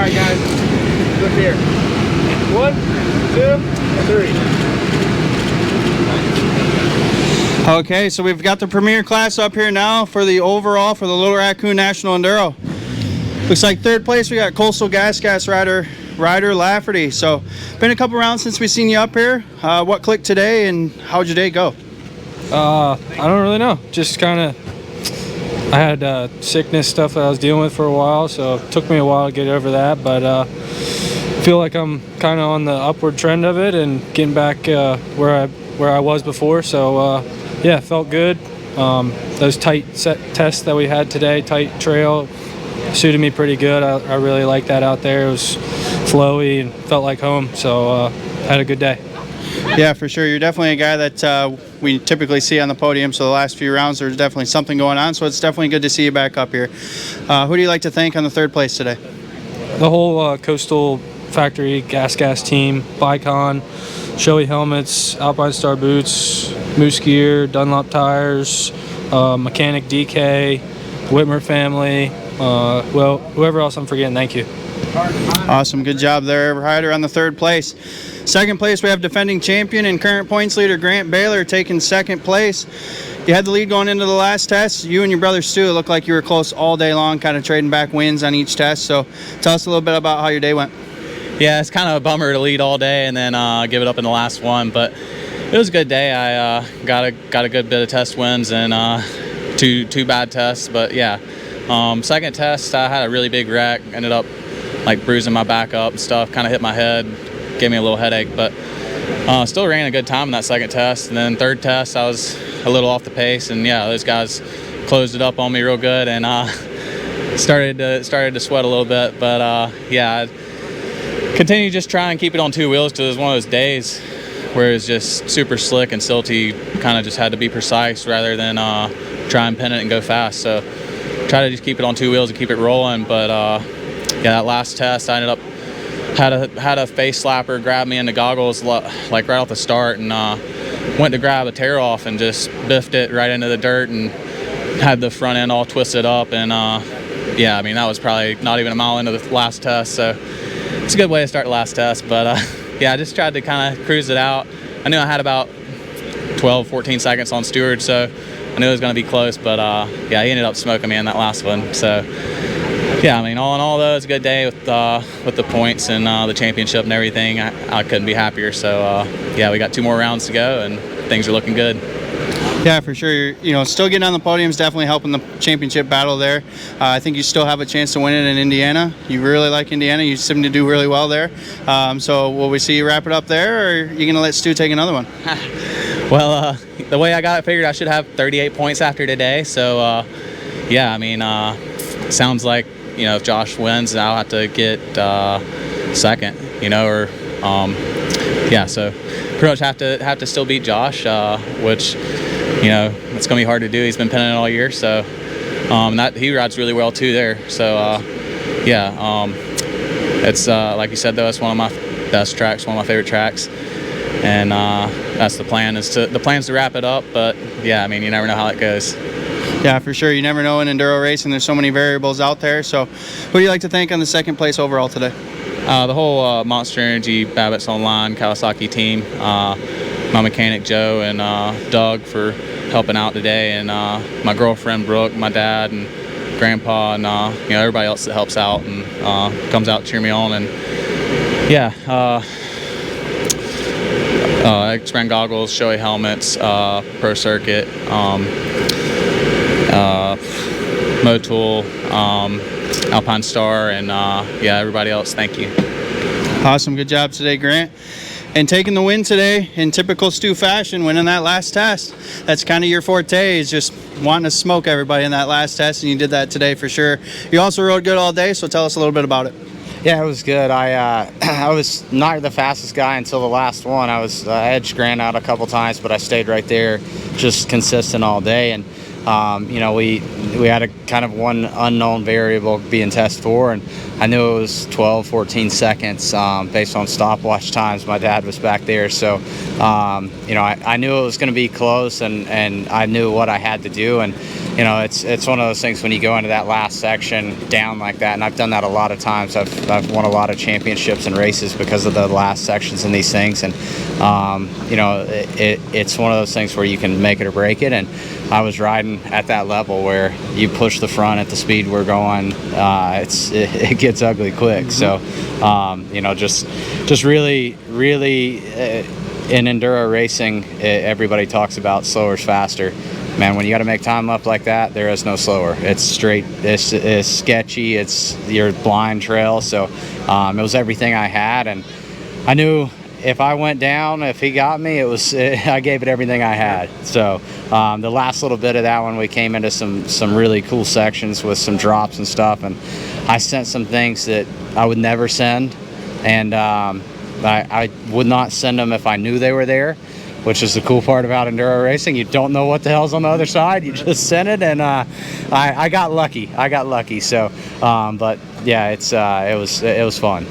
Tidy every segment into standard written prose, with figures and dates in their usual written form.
right, guys. Look here. 1, 2, 3. Okay, so we've got the premier class up here now for the overall for the Little Raccoon National Enduro. Looks like third place we got Coastal Gas rider Lafferty. So been a couple rounds since we seen you up here. What clicked today and how'd your day go? I don't really know. Just kind of, I had sickness stuff that I was dealing with for a while, so it took me a while to get over that. But feel like I'm kind of on the upward trend of it and getting back where I was before. So yeah, felt good. Those tight set tests that we had today, tight trail, suited me pretty good. I really liked that out there. It was flowy and felt like home. So had a good day. Yeah, for sure. You're definitely a guy that we typically see on the podium. So the last few rounds, there's definitely something going on. So it's definitely good to see you back up here. Who do you like to thank on the third place today? The whole Coastal Factory gas team, Bicon, Shoei helmets, Alpine Star boots, Moose gear, Dunlop tires, Mechanic DK, Whitmer family, well, whoever else I'm forgetting, thank you. Awesome, good job there, Ryder, on the third place. Second place, we have defending champion and current points leader Grant Baylor taking second place. You had the lead going into the last test. You and your brother Stu, it looked like you were close all day long, kind of trading back wins on each test. So tell us a little bit about how your day went. Yeah, it's kind of a bummer to lead all day and then give it up in the last one, but it was a good day. I got a good bit of test wins and two bad tests, but yeah. Second test, I had a really big wreck. Ended up like bruising my back up and stuff. Kind of hit my head, gave me a little headache, but still ran a good time in that second test. And then third test, I was a little off the pace, and yeah, those guys closed it up on me real good and started to sweat a little bit. But yeah, I continue just try and keep it on two wheels because it was one of those days where it was just super slick and silty. Kind of just had to be precise rather than try and pin it and go fast. So try to just keep it on two wheels and keep it rolling. But yeah, that last test, I ended up had a face slapper grab me in the goggles like right off the start, and went to grab a tear off and just biffed it right into the dirt and had the front end all twisted up. And yeah, I mean, that was probably not even a mile into the last test, so it's a good way to start the last test. But yeah, I just tried to kind of cruise it out. I knew I had about 12-14 seconds on Stewart, so I knew it was going to be close. But yeah, he ended up smoking me in that last one. So yeah, I mean, all in all, though, it's a good day with the points and the championship and everything. I couldn't be happier. So yeah, we got 2 more rounds to go and things are looking good. Yeah, for sure. Still getting on the podium is definitely helping the championship battle there. I think you still have a chance to win it in Indiana. You really like Indiana. You seem to do really well there. So will we see you wrap it up there, or are you going to let Stu take another one? Well, the way I got it figured, I should have 38 points after today. So yeah, I mean, sounds like, if Josh wins, I'll have to get second, or yeah, so pretty much have to still beat Josh, which, it's gonna be hard to do. He's been pinning it all year, so that he rides really well too there. So yeah, it's like you said though, it's one of my best tracks, one of my favorite tracks, and that's the plan. The plan's to wrap it up, but yeah, I mean, you never know how it goes. Yeah, for sure. You never know in enduro racing. There's so many variables out there. So who do you like to thank on the second place overall today? The whole Monster Energy, Babbitt's Online, Kawasaki team, my mechanic Joe and Doug for helping out today, and my girlfriend Brooke, my dad and grandpa, and everybody else that helps out and comes out to cheer me on. And yeah, X-Brand goggles, Shoei helmets, Pro Circuit, Motul, Alpine Star, and yeah, everybody else, thank you. Awesome, good job today, Grant. And taking the win today in typical Stu fashion, winning that last test. That's kind of your forte, is just wanting to smoke everybody in that last test, and you did that today for sure. You also rode good all day, so tell us a little bit about it. Yeah, it was good. I was not the fastest guy until the last one. I edged Grant out a couple times, but I stayed right there, just consistent all day. And You know, we had a kind of one unknown variable being test 4, and I knew it was 12, 14 seconds based on stopwatch times. My dad was back there, so you know, I knew it was going to be close, and I knew what I had to do. And you know, it's one of those things when you go into that last section down like that, and I've done that a lot of times. I've won a lot of championships and races because of the last sections in these things, and you know, it's one of those things where you can make it or break it. And I was riding at that level where you push the front at the speed we're going, it gets ugly quick. So you know, just really in enduro racing, everybody talks about slower's faster. Man, when you got to make time up like that, there is no slower. It's straight, it's sketchy, it's your blind trail. So it was everything I had, and I knew if I went down, if he got me, I gave it everything I had. So the last little bit of that one, we came into some really cool sections with some drops and stuff, and I sent some things that I would never send, and I would not send them if I knew they were there, which is the cool part about enduro racing. You don't know what the hell's on the other side. You just send it, and I got lucky. So, but yeah, it was fun.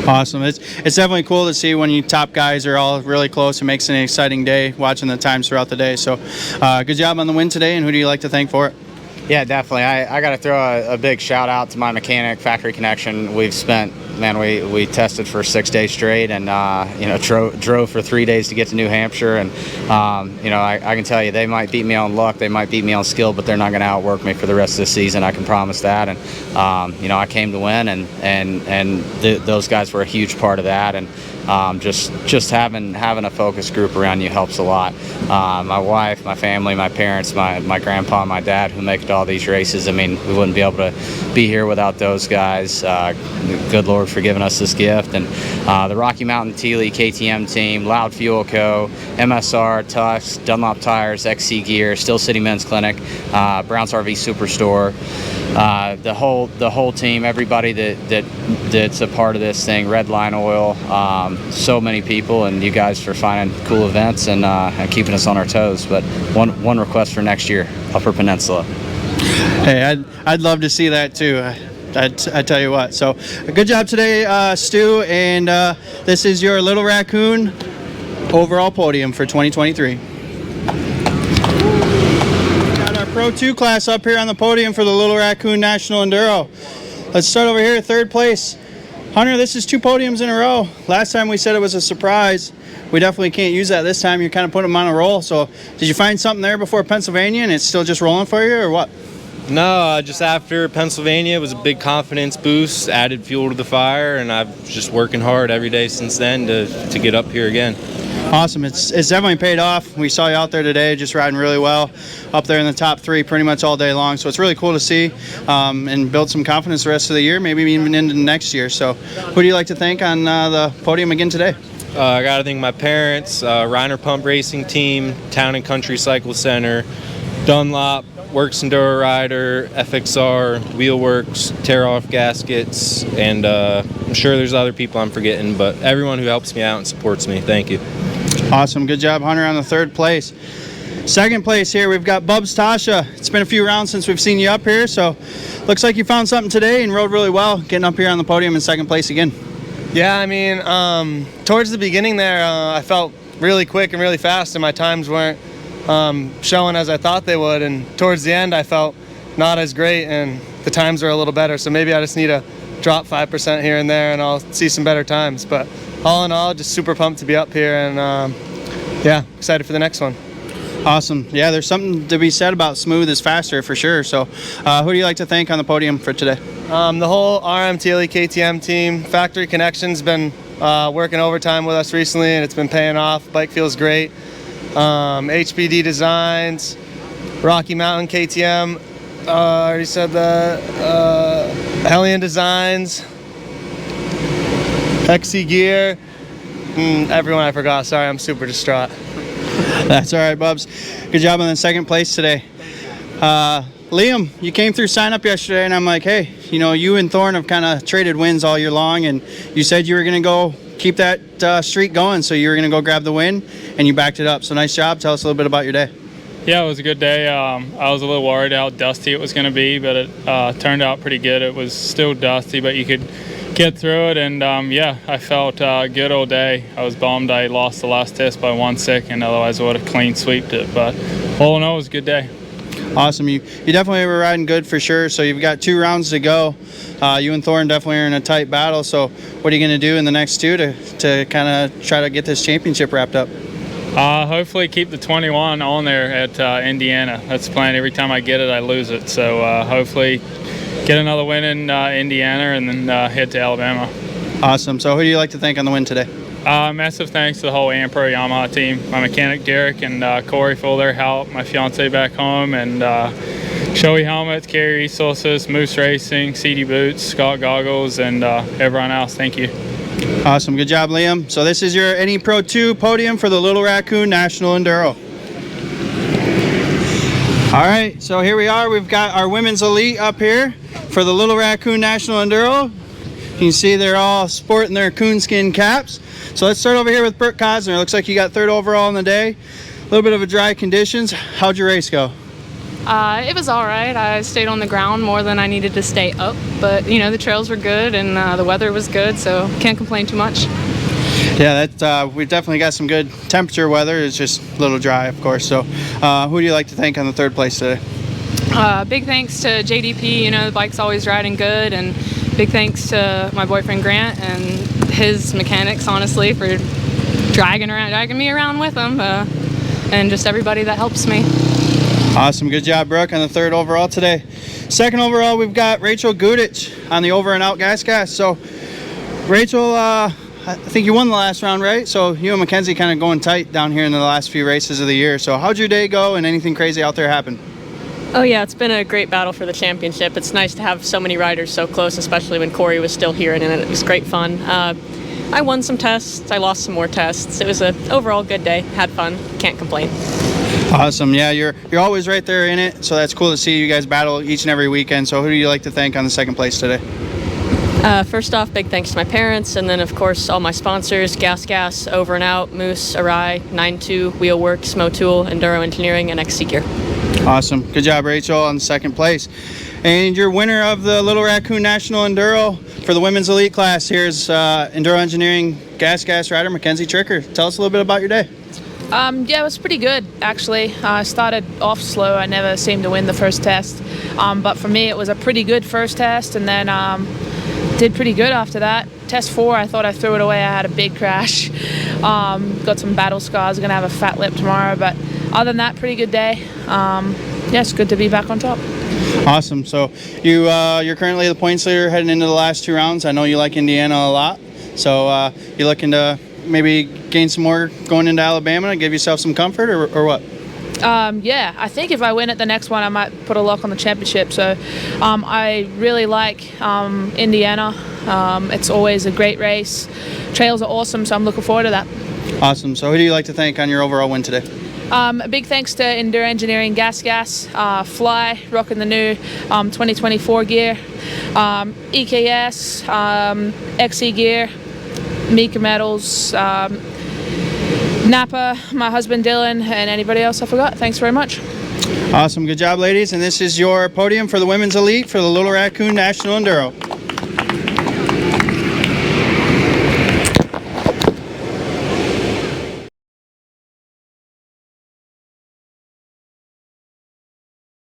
Awesome. It's definitely cool to see when you top guys are all really close. It makes an exciting day watching the times throughout the day. So good job on the win today, and who do you like to thank for it? Yeah, definitely. I got to throw a big shout out to my mechanic, Factory Connection. We've spent, man, we tested for 6 days straight, and you know, drove for 3 days to get to New Hampshire. And you know, I can tell you, they might beat me on luck, they might beat me on skill, but they're not going to outwork me for the rest of the season. I can promise that. And you know, I came to win, and those guys were a huge part of that. And just having a focus group around you helps a lot. My wife, my family, my parents, my grandpa, my dad, who make it all these races. I mean, we wouldn't be able to be here without those guys. Good Lord for giving us this gift. And the Rocky Mountain Teely KTM team, Loud Fuel Co., MSR, Tux, Dunlop Tires, XC Gear, Steel City Men's Clinic, Browns RV Superstore, the whole team, everybody that's a part of this thing, Red Line Oil, so many people, and you guys for finding cool events and keeping us on our toes. But one request for next year, Upper Peninsula. Hey, I'd love to see that too. I tell you what. So good job today, Stu, and this is your Little Raccoon overall podium for 2023. Got our Pro 2 class up here on the podium for the Little Raccoon National Enduro. Let's start over here, third place. Hunter, this is 2 podiums in a row. Last time we said it was a surprise. We definitely can't use that this time. You're kind of putting them on a roll. So did you find something there before Pennsylvania and it's still just rolling for you, or what? No, just after Pennsylvania, it was a big confidence boost, added fuel to the fire, and I've just working hard every day since then to get up here again. Awesome. It's definitely paid off. We saw you out there today just riding really well, up there in the top 3 pretty much all day long. So it's really cool to see and build some confidence the rest of the year, maybe even into next year. So who do you like to thank on the podium again today? I got to thank my parents, Reiner Pump Racing Team, Town and Country Cycle Center, Dunlop, Works Enduro Rider, FXR, Wheelworks, Tear Off Gaskets, and I'm sure there's other people I'm forgetting, but everyone who helps me out and supports me, thank you. Awesome. Good job, Hunter, on the 3rd place. 2nd place here, we've got Bubs Tasha. It's been a few rounds since we've seen you up here, so looks like you found something today and rode really well, getting up here on the podium in 2nd place again. Yeah, I mean, towards the beginning there, I felt really quick and really fast, and my times weren't showing as I thought they would. And towards the end, I felt not as great, and the times are a little better. So maybe I just need to drop 5% here and there, and I'll see some better times. But all in all, just super pumped to be up here, and yeah, excited for the next one. Awesome. Yeah, there's something to be said about smooth is faster for sure. So who do you like to thank on the podium for today? The whole RM Teely KTM team. Factory Connection's been working overtime with us recently, and it's been paying off. Bike feels great. HBD Designs, Rocky Mountain KTM, I already said that, Hellion Designs, XC Gear, everyone I forgot. Sorry, I'm super distraught. That's all right, Bubs. Good job on the 2nd place today. Liam, you came through sign up yesterday, and I'm like, hey, you know, you and Thorne have kind of traded wins all year long, and you said you were going to go keep that streak going, so you were going to go grab the win, and you backed it up. So nice job. Tell us a little bit about your day. Yeah, it was a good day. I was a little worried how dusty it was going to be, but it turned out pretty good. It was still dusty, but you could get through it, and yeah, I felt good all day. I was bummed I lost the last test by 1 second, otherwise I would have clean sweeped it, but all in all, it was a good day. Awesome. You definitely were riding good for sure. So you've got 2 rounds to go. You and Thorne definitely are in a tight battle. So what are you going to do in the next 2 to kind of try to get this championship wrapped up? Hopefully keep the 21 on there at Indiana. That's the plan. Every time I get it, I lose it. So hopefully get another win in Indiana and then head to Alabama. Awesome. So who do you like to thank on the win today? Massive thanks to the whole Ampro Yamaha team, my mechanic Derek and Corey for all their help, my fiance back home, and Shoei Helmets, Carry Resources, Moose Racing, CD Boots, Scott Goggles, and everyone else. Thank you. Awesome. Good job, Liam. So this is your NE Pro 2 podium for the Little Raccoon National Enduro. All right, so here we are. We've got our women's elite up here for the Little Raccoon National Enduro. You can see they're all sporting their coonskin caps. So let's start over here with Brooke Cosner. Looks like you got 3rd overall in the day. A little bit of a dry conditions. How'd your race go? It was all right. I stayed on the ground more than I needed to stay up, but you know, the trails were good and the weather was good, so can't complain too much. Yeah, we've definitely got some good temperature weather. It's just a little dry, of course. So who do you like to thank on the 3rd place today? Big thanks to JDP. You know, the bike's always riding good, and big thanks to my boyfriend Grant and his mechanics, honestly, for dragging me around with him, and just everybody that helps me. Awesome. Good job, Brooke, on the 3rd overall today. 2nd overall, we've got Rachel Gudich on the over and out gas. So, Rachel, I think you won the last round, right? So you and Mackenzie kind of going tight down here in the last few races of the year. So how'd your day go, and anything crazy out there happen? Oh yeah, it's been a great battle for the championship. It's nice to have so many riders so close, especially when Corey was still here, and it was great fun. I won some tests, I lost some more tests. It was an overall good day, had fun, can't complain. Awesome. Yeah, you're always right there in it, so that's cool to see you guys battle each and every weekend. So who do you like to thank on the 2nd place today? First off, big thanks to my parents, and then of course all my sponsors, Gas, Over and Out, Moose, Arai, 92, Wheelworks, Motul, Enduro Engineering, and XC Gear. Awesome. Good job, Rachel, on 2nd place. And your winner of the Little Raccoon National Enduro for the women's elite class, here's Enduro Engineering Gas rider Mackenzie Tricker. Tell us a little bit about your day. Yeah, it was pretty good, actually. I started off slow. I never seemed to win the first test. But for me, it was a pretty good first test, and then did pretty good after that. Test 4, I thought I threw it away. I had a big crash. Got some battle scars. Going to have a fat lip tomorrow. But other than that, pretty good day. Yeah, it's good to be back on top. Awesome. So you're currently the points leader heading into the last 2 rounds. I know you like Indiana a lot. So you're looking to maybe gain some more going into Alabama and give yourself some comfort, or what? Yeah, I think if I win at the next one, I might put a lock on the championship. So I really like Indiana. It's always a great race. Trails are awesome, so I'm looking forward to that. Awesome. So who do you like to thank on your overall win today? A big thanks to Enduro Engineering Gas, Fly, rocking the new 2024 gear, EKS, XE Gear, Mika Metals, Napa, my husband Dylan, and anybody else I forgot. Thanks very much. Awesome. Good job, ladies. And this is your podium for the women's elite for the Little Raccoon National Enduro.